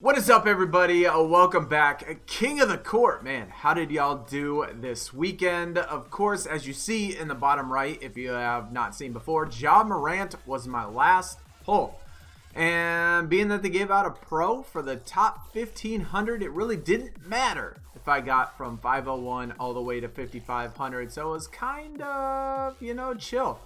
What is up, everybody? Welcome back. King of the Court, man. How did y'all do this weekend? Of course, as you see in the bottom right, if you have not seen before, Ja Morant was my last pull. And being that they gave out a pro for the top 1500, it really didn't matter if I got from 501 all the way to 5500. So it was kind of, chill.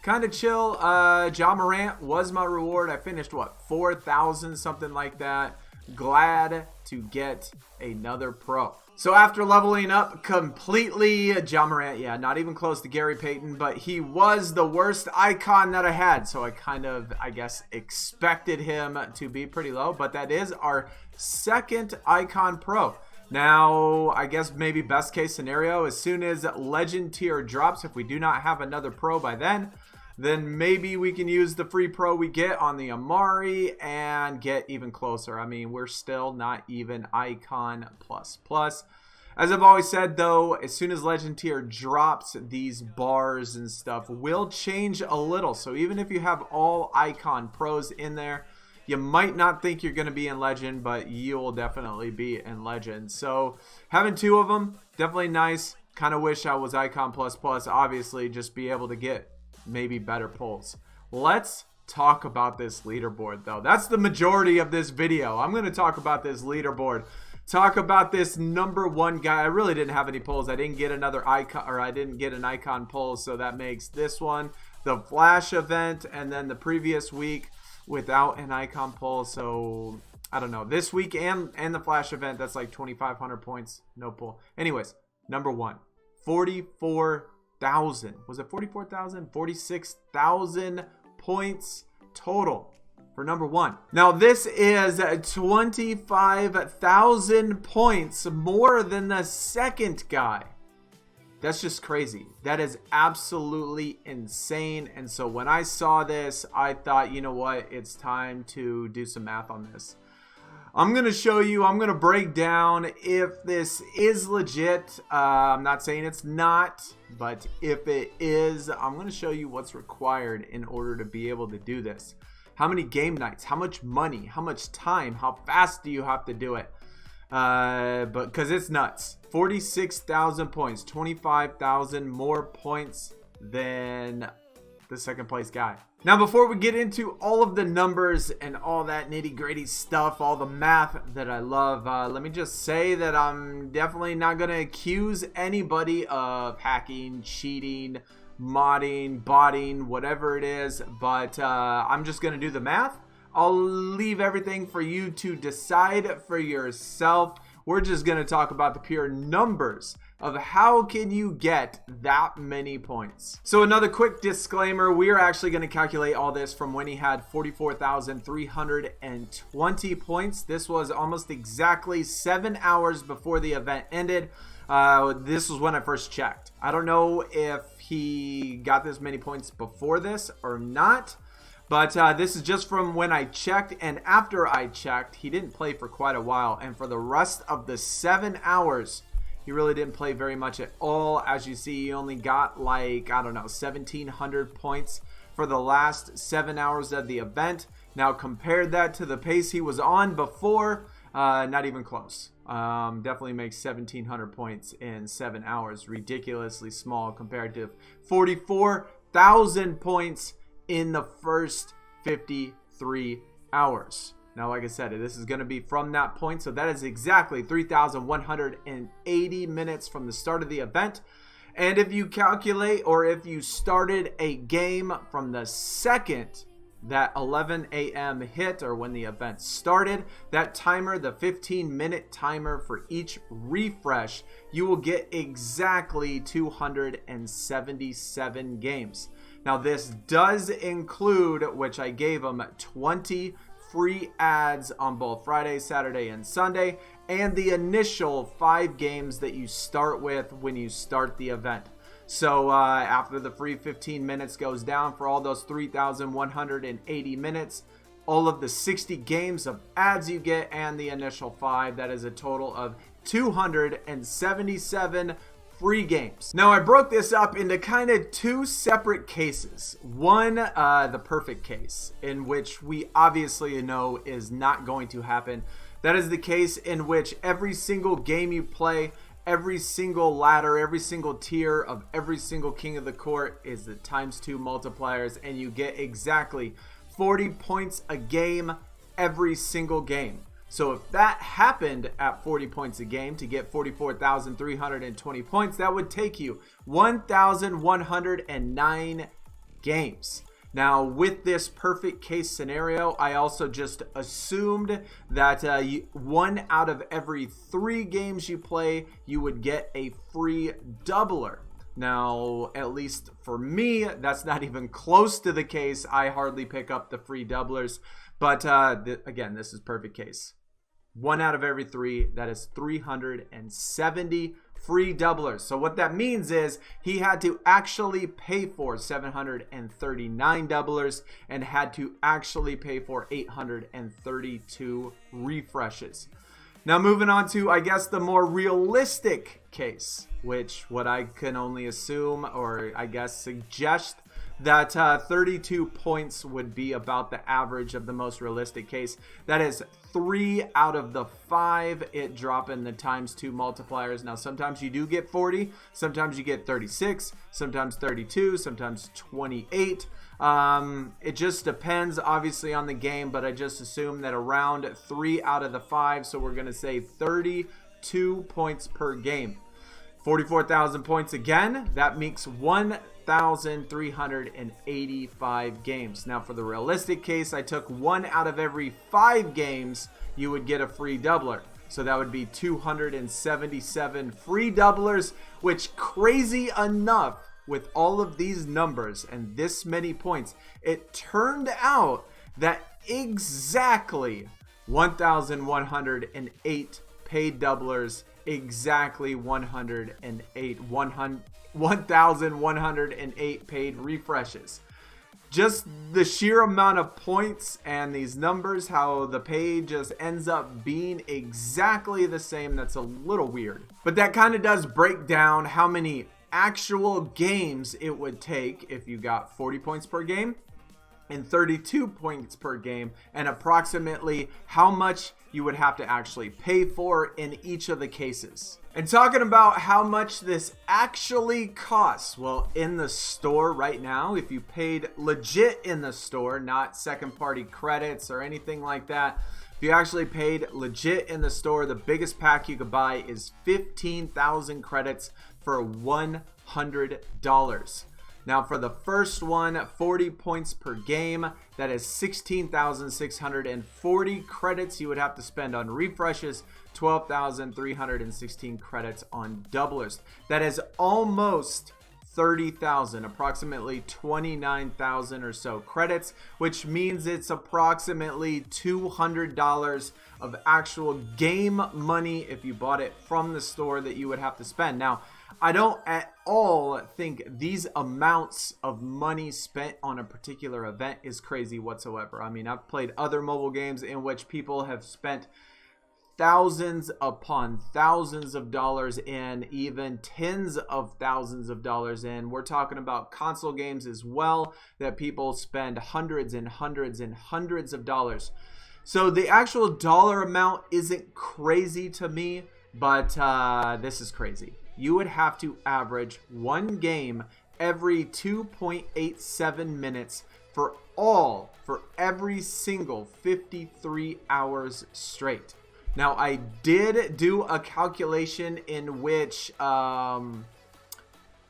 Ja Morant was my reward. I finished, 4,000, something like that. Glad to get another pro. So after leveling up completely, Ja Morant, yeah, not even close to Gary Payton, but he was the worst icon that I had. So I kind of, expected him to be pretty low, but that is our second icon pro. Now, I guess maybe best case scenario, as soon as legend tier drops, if we do not have another pro by then maybe we can use the free pro we get on the Amari and get even closer. I mean, we're still not even icon plus. As I've always said, though, as soon as legend tier drops, these bars and stuff will change a little. So even if you have all icon pros in there, you might not think you're going to be in legend, but you will definitely be in legend. So having two of them, definitely nice. Kind of wish I was icon plus, obviously, just be able to get maybe better pulls. Let's talk about this leaderboard, though. That's the majority of this video. I'm going to talk about this leaderboard. Talk about this number one guy. I really didn't have any pulls. I didn't get another icon, or I didn't get an icon pull, so that makes this one the flash event, and then the previous week without an icon pull. So I don't know, this week and the flash event, that's like 2,500 points, no pull. Anyways, number one, 44,000. Was it 44,000? 46,000 points total for number one. Now this is 25,000 points more than the second guy. That's just crazy. That is absolutely insane. And so when I saw this, I thought, you know what? It's time to do some math on this. I'm going to show you, I'm going to break down if this is legit. I'm not saying it's not, but if it is, I'm going to show you what's required in order to be able to do this. How many game nights, how much money, how much time, how fast do you have to do it? Because it's nuts. 46,000 points, 25,000 more points than the second place guy. Now, before we get into all of the numbers and all that nitty-gritty stuff, all the math that I love, let me just say that I'm definitely not going to accuse anybody of hacking, cheating, modding, botting, whatever it is, but I'm just going to do the math. I'll leave everything for you to decide for yourself. We're just going to talk about the pure numbers of how can you get that many points. So another quick disclaimer, we are actually going to calculate all this from when he had 44,320 points. This was almost exactly 7 hours before the event ended. This was when I first checked. I don't know if he got this many points before this or not. But this is just from when I checked, and after I checked, he didn't play for quite a while. And for the rest of the 7 hours, he really didn't play very much at all. As you see, he only got like, 1,700 points for the last 7 hours of the event. Now, compare that to the pace he was on before, not even close. Definitely makes 1,700 points in 7 hours. Ridiculously small compared to 44,000 points in the first 53 hours. Now, like I said, this is going to be from that point, so that is exactly 3,180 minutes from the start of the event. And if you calculate, or if you started a game from the second that 11 a.m. hit, or when the event started, that timer, the 15-minute timer for each refresh, you will get exactly 277 games. Now, this does include, which I gave them, 20 free ads on both Friday, Saturday, and Sunday, and the initial 5 games that you start with when you start the event. So after the free 15 minutes goes down for all those 3,180 minutes, all of the 60 games of ads you get and the initial 5, that is a total of 277 free games. Now, I broke this up into kind of 2 separate cases. One, the perfect case, in which we obviously know is not going to happen. That is the case in which every single game you play, every single ladder, every single tier of every single King of the Court is the ×2 multipliers, and you get exactly 40 points a game every single game. So if that happened at 40 points a game to get 44,320 points, that would take you 1,109 games. Now, with this perfect case scenario, I also just assumed that 1 out of every 3 games you play, you would get a free doubler. Now, at least for me, that's not even close to the case. I hardly pick up the free doublers. But again, this is perfect case. 1 out of every 3, that is 370 free doublers. So what that means is he had to actually pay for 739 doublers and had to actually pay for 832 refreshes. Now moving on to, I guess, the more realistic case, which what I can only assume or I guess suggest that 32 points would be about the average of the most realistic case. That is 3 out of the 5 it dropping the ×2 multipliers. Now sometimes you do get 40, sometimes you get 36, sometimes 32, sometimes 28. It just depends obviously on the game, but I just assume that around 3 out of the 5, so we're going to say 32 points per game. 44,000 points again, that makes 1,385 games. Now for the realistic case, I took 1 out of every 5 games you would get a free doubler. So that would be 277 free doublers, which, crazy enough, with all of these numbers and this many points, it turned out that exactly 1,108 paid doublers, exactly 1,108 paid refreshes. Just the sheer amount of points and these numbers, how the pay just ends up being exactly the same, that's a little weird. But that kind of does break down how many actual games it would take if you got 40 points per game and 32 points per game, and approximately how much you would have to actually pay for in each of the cases. And talking about how much this actually costs, well, in the store right now, if you paid legit in the store, not second party credits or anything like that, if you actually paid legit in the store, the biggest pack you could buy is 15,000 credits for $100. Now for the first one, 40 points per game, that is 16,640 credits you would have to spend on refreshes, 12,316 credits on doublers. That is almost 30,000, approximately 29,000 or so credits, which means it's approximately $200 of actual game money if you bought it from the store that you would have to spend. Now, I don't at all think these amounts of money spent on a particular event is crazy whatsoever. I mean, I've played other mobile games in which people have spent thousands upon thousands of dollars in, even tens of thousands of dollars in. We're talking about console games as well, that people spend hundreds and hundreds and hundreds of dollars. So the actual dollar amount isn't crazy to me, but this is crazy. You would have to average one game every 2.87 minutes for every single 53 hours straight. Now, I did do a calculation in which the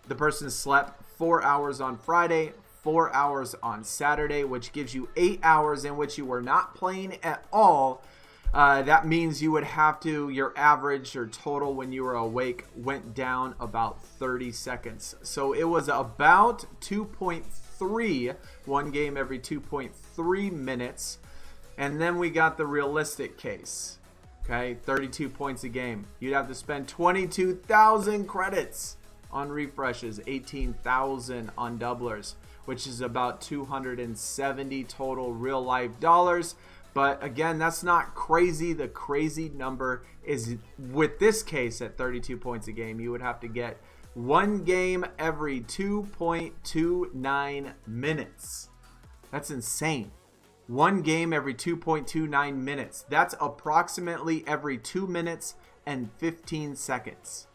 person slept 4 hours on Friday, 4 hours on Saturday, which gives you 8 hours in which you were not playing at all. That means you would have to, your average or total when you were awake went down about 30 seconds. So it was about 2.3, one game every 2.3 minutes. And then we got the realistic case. Okay, 32 points a game. You'd have to spend 22,000 credits on refreshes, 18,000 on doublers, which is about 270 total real life dollars. But again, that's not crazy. The crazy number is, with this case at 32 points a game, you would have to get one game every 2.29 minutes. That's insane. One game every 2.29 minutes. That's approximately every 2 minutes and 15 seconds.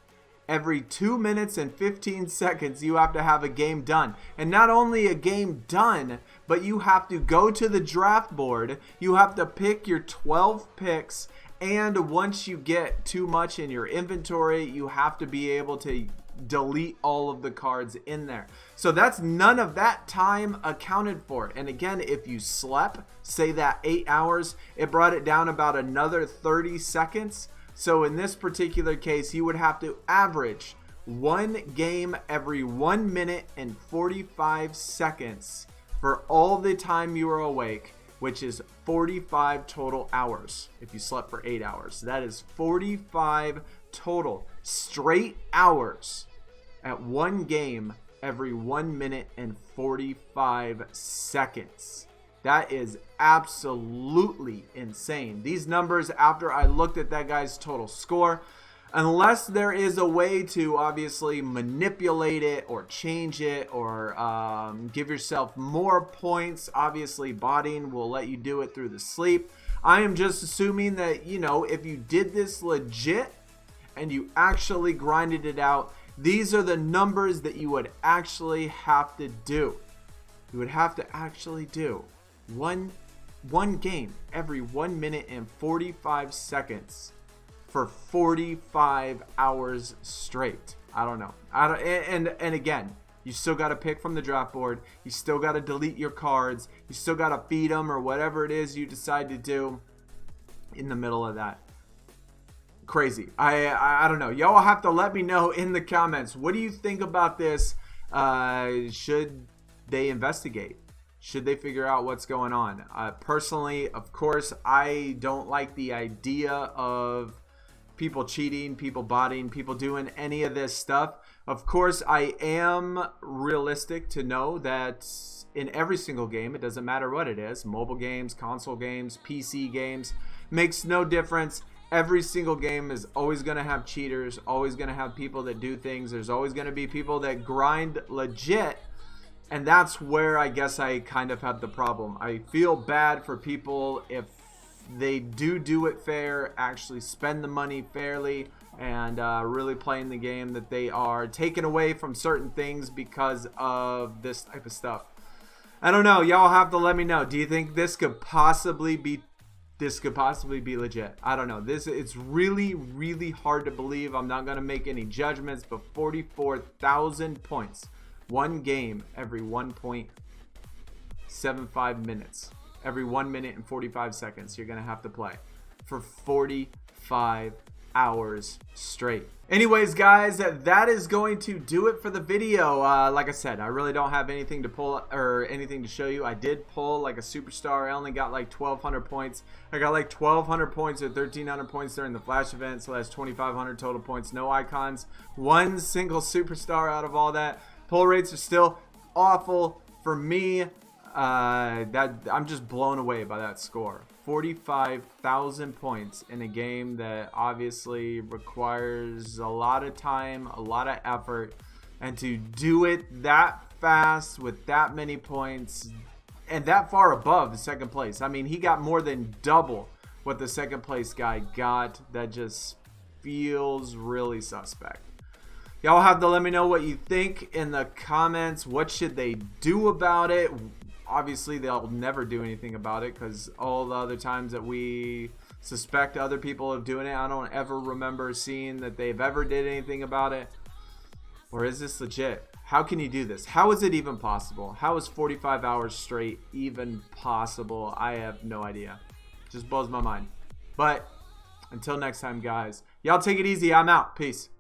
Every 2 minutes and 15 seconds, you have to have a game done. And not only a game done, but you have to go to the draft board. You have to pick your 12 picks. And once you get too much in your inventory, you have to be able to delete all of the cards in there. So that's none of that time accounted for. And again, if you slept, say that 8 hours, it brought it down about another 30 seconds. So in this particular case, you would have to average one game every 1 minute and 45 seconds for all the time you were awake, which is 45 total hours if you slept for 8 hours. That is 45 total straight hours at one game every 1 minute and 45 seconds. That is absolutely insane. These numbers, after I looked at that guy's total score, unless there is a way to obviously manipulate it or change it or give yourself more points. Obviously, botting will let you do it through the sleep. I am just assuming that, you know, if you did this legit and you actually grinded it out, these are the numbers that you would actually have to do. You would have to actually do one game every 1 minute and 45 seconds for 45 hours straight. I don't know. And again, you still got to pick from the draft board. You still got to delete your cards. You still got to feed them or whatever it is you decide to do in the middle of that. Crazy. I don't know. Y'all have to let me know in the comments. What do you think about this? Should they investigate? Should they figure out what's going on? Personally, of course, I don't like the idea of people cheating, people botting, people doing any of this stuff. Of course, I am realistic to know that in every single game, it doesn't matter what it is, mobile games, console games, PC games, makes no difference. Every single game is always going to have cheaters, always going to have people that do things. There's always going to be people that grind legit. And that's where I guess I kind of have the problem. I feel bad for people if they do it fair, actually spend the money fairly, and really playing the game, that they are taken away from certain things because of this type of stuff. I don't know. Y'all have to let me know. Do you think this could possibly be legit? I don't know. It's really, really hard to believe. I'm not going to make any judgments, but 44,000 points. One game every 1.75 minutes. Every 1 minute and 45 seconds you're going to have to play for 45 hours straight. Anyways, guys, that is going to do it for the video. Like I said, I really don't have anything to pull or anything to show you. I did pull like a superstar. I only got like 1,200 points. I got like 1,200 points or 1,300 points during the flash event, so that's 2,500 total points. No icons. One single superstar out of all that. Pull rates are still awful for me. I'm just blown away by that score. 45,000 points in a game that obviously requires a lot of time, a lot of effort, and to do it that fast with that many points and that far above the second place. I mean, he got more than double what the second place guy got. That just feels really suspect. Y'all have to let me know what you think in the comments. What should they do about it? Obviously, they'll never do anything about it because all the other times that we suspect other people of doing it, I don't ever remember seeing that they've ever did anything about it. Or is this legit? How can you do this? How is it even possible? How is 45 hours straight even possible? I have no idea. It just blows my mind. But until next time, guys, y'all take it easy. I'm out. Peace.